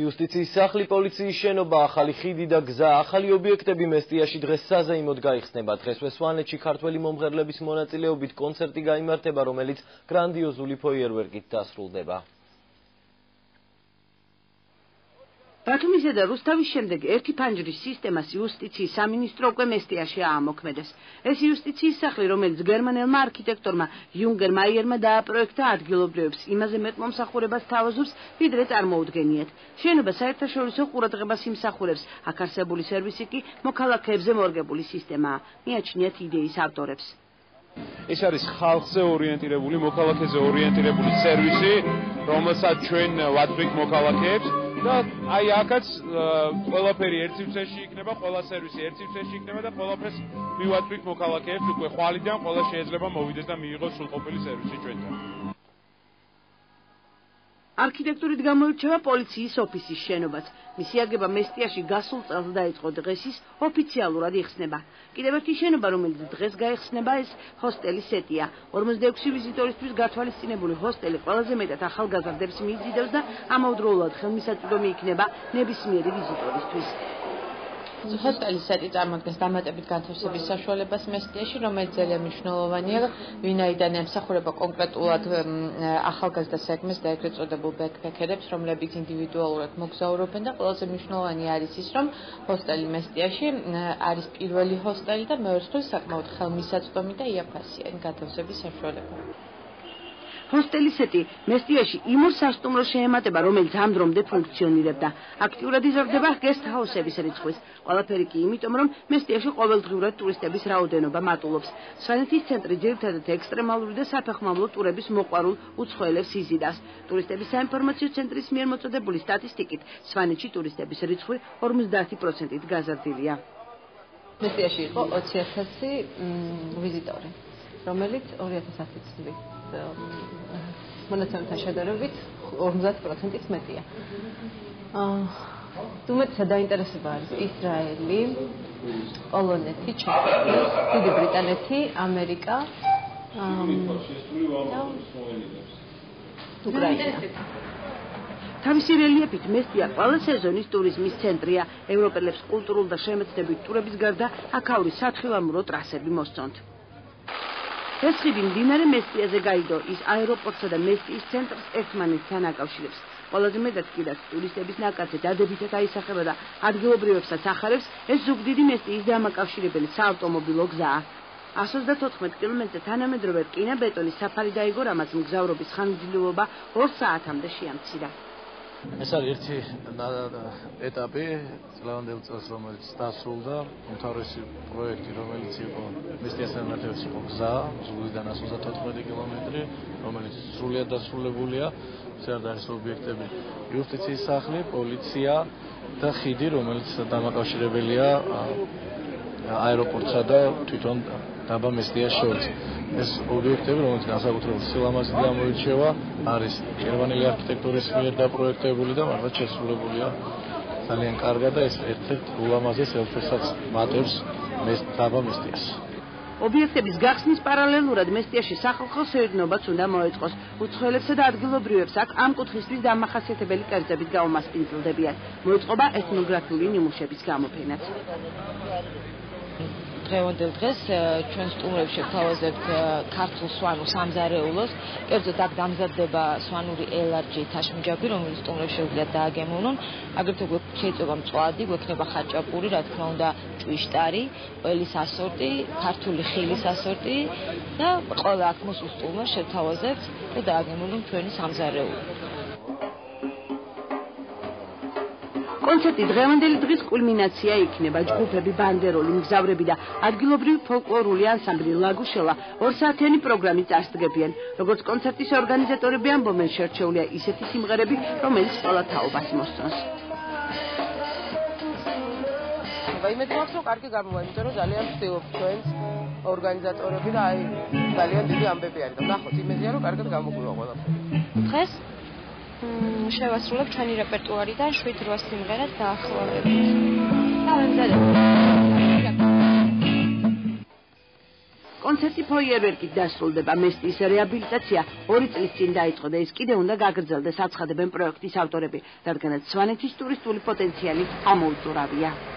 იუსტიციის სახლი, პოლიციის შენობა, ახალი ხიდი და გზა, ახალი ობიექტები მესტიაში დღეს საზეიმოდ გაიხსნება. დღესვე სვანეთში ქართველი მომღერლების მონაწილეობით კონცერტი გაიმართება, რომელიც გრანდიოზული ფოიერვერკით დასრულდება. ბათუმისა და რუსთავის შემდეგ ერთი ფანჯრის სისტემას იუსტიციის სამინისტრო უკვე მესტიაში აამოქმედეს. ეს იუსტიციის სახლი, რომელიც გერმანელმა არქიტექტორმა იუნგერ მაიერმა დააპროექტა, ადგილობრივებს იმაზე მეტმომსახურებას თავაზობს, ვიდრე წარმოუდგენიათ. შენობა საერთაშორისო ყურადღებას იმსახურებს, აქ არსებული სერვისი კი მოქალაქეებზე მორგებული სისტემაა, მიაჩნიათ იდეის ავტორებს. ეს არის ხალხზე ორიენტირებული, მოქალაქეზე ორიენტირებული სერვისი, რომელსაც ჩვენ ვაწვდით მოქალაქეებს. და აი აქაც ყველაფერი ერთ სივრცეში იქნება, ყველა სერვისი ერთ სივრცეში იქნება და ყველაფერს მივაწვით მოქალაქეებს უკვე ხვალიდან ყველა შეიძლება მოვიდეს და მიიღოს სრულყოფილი სერვისი ჩვენთან. არქიტექტურით გამოირჩევა პოლიციის ოფისის შენობაც. მისი აგება მესტიაში გასულ წელს დაიწყო, დღეს ის ოფიციალურად იხსნება. კიდევ ერთი შენობა, რომელიც დღეს გაიხსნება, ეს ჰოსტელი სეტია. 46 ვიზიტორისთვის გათვალისწინებული ჰოსტელი ყველაზე მეტად ახალგაზრდებს მიიზიდავს და ამავდროულად ხელმისაწვდომი იქნება ნებისმიერი ვიზიტორისთვის. ჰოსტელის სეტი წარმოადგენს დამატებით განთავსების საშუალებას მესტიაში, რომელიც ძალიან მნიშვნელოვანია, ვინაიდან ემსახურება კონკრეტულად ახალგაზრდა სეგმენტს და ეგრეთ წოდებულ ბექპეკერებს, რომლებიც ინდივიდუალურად მოგზაურობენ და ყველაზე მნიშვნელოვანი არის ის, რომ ჰოსტელი მესტიაში არის პირველი ჰოსტელი და მეორე მხრივ საკმაოდ ხელმისაწვდომი და იაფასიანი განთავსების საშუალება. ჰოსტელი სეტი მესტიაში იმ ორ სასტუმროს შეემატება, რომელიც ამ დრომდე ფუნქციონირებდა. აქტიურად იზრდება გესტ ჰაუსების რიცხვიც. ყველაფერი კი იმიტომ, რომ მესტიაში ყოველდღიურად ტურისტების რაოდენობა მატულობს. სვანეთის ცენტრი ძირითადად ექსტრემალური და საფეხმავლო ტურების მოყვარულ უცხოელებს იზიდავს. ტურისტების საინფორმაციო ცენტრის მიერ მოწოდებული სტატისტიკით, სვანეთში ტურისტების რიცხვი 50%-ით გაზრდილია. მესტიაში იყო 20,000 ვიზიტორი, რომელიც 2010 წლით მონაცემთან შედარებით 50%-ით მეტია. უმეტესად დაინტერესება არის ისრაელი, პოლონეთი, ჩეხეთი, დიდი ბრიტანეთი, ამერიკა, უკრაინა. თავისი რელიეფით მესტია ყველა სეზონის ტურიზმის ცენტრია. ევროპელებს კულტურულ და შემეცნებით ტურების გარდა აქაური სათხილამურო ტრასები მოსწონთ. ეს ხიდი მდინარე მესტიაზე გაიდო, ის აეროპორტსა და მესტიის ცენტრს ერთმანეთთან აკავშირებს. ყველაზე მეტად კიდაც ტურისტების ნაკადზე დადებითად აისახება და ადგილობრივებსაც ახარებს, ეს ზუგდიდი მესტიის დამაკავშირებელი საავტომობილო გზაა. 134 კილომეტრზე თანამედროვე რკინა-ბეტონის საფარი დაიგო, რამაც მგზავრობის ხანგრძლივობა 2 საათამდე შეამცირა. ეს არის ერთი ეტაპი წლევანდელ წელს, რომელიც დასრულდა, უმთავრესი პროექტი, რომელიც იყო მესტიასთან ერთად იყო გზა, ზუგდიდიდან 134 კილომეტრი, რომელიც სრულიად დასრულებულია. ეს არის ობიექტები, იუსტიციის სახლი, პოლიცია და ხიდი, რომელიც დამაკავშირებელია აეროპორტსა და თვითონ დაბა მესტიას შორის. ეს ობიექტები, რომელიც განსაკუთრებულ სილამაზით გამოირჩევა, არის გერმანელი არქიტექტორის მიერ დაპროექტებული და მართლაც შესრულებულია ძალიან კარგად და ეს ერთ-ერთ ულამაზეს ელჩოსაც მატებს დაბა მესტიას. ობიექტების გახსნის პარალელურად მესტიაში სახალხო სეირნობაც უნდა მოეწყოს. უცხოელებსა და ადგილობრივებს აქ ამ კუთხისთვის დამახასიათებელი კერძებით გაუმასპინძლდებიან. მოეწყობა ეთნოგრაფიული ნიმუშების გამოფენაც. დღევანდელ დღეს ჩვენ სტუმრებში ვთავაზებთ ქართულ სვანურ სამზარეულოს. კერძოდ აქ დამზადდება სვანური ელარჯი, თაშმიჯაბი, რომელიც სტუმრებს შეუძლიათ დააგემოვნონ. აგრეთვე შეიძლება მწვადი, გვექნება ხაჭაპური, რა თქმა უნდა, ჭვიშტარი, ყველის ასორტი, ქართული ხილის ასორტი და ყველა აქ მოსულ სტუმრს შევთავაზებთ და დააგემოვნონ ჩვენი სამზარეულო. კონცერტი დღევანდელი დღის კულმინაცია იქნება. ჯგუფები, ბანდეროლი, მგზავრები და ადგილობრივი ფოლკლორული ანსამბლი ლაგუშელა 2 საათიანი პროგრამით წარსდგებიან. როგორც კონცერტის ორგანიზატორები ამბობენ, შერჩეულია ისეთი სიმღერები, რომელიც ყველა თაობას მოსწონს. იმედი მაქვს, რომ კარგი გამოვა, იმიტომ რომ ძალიან ვცდილობ ჩვენს ორგანიზატორები და აი ძალიან დიდი ამბები არის და ნახოთ, იმედია რომ კარგად გამოგვივა ყველაფერი. დღეს შევასრულებ ჩვენი რეპერტუარიდან 7-8 სიმღერას დაახლოებით. კონცერტი ფოიერვერკით დასრულდება. მესტიის რეაბილიტაცია 2 წლის წინ დაიწყო და ის კიდევ უნდა გაგრძელდეს, აცხადებენ პროექტის ავტორები, რადგანაც სვანეთის ტურისტული პოტენციალი ამოუწურავია.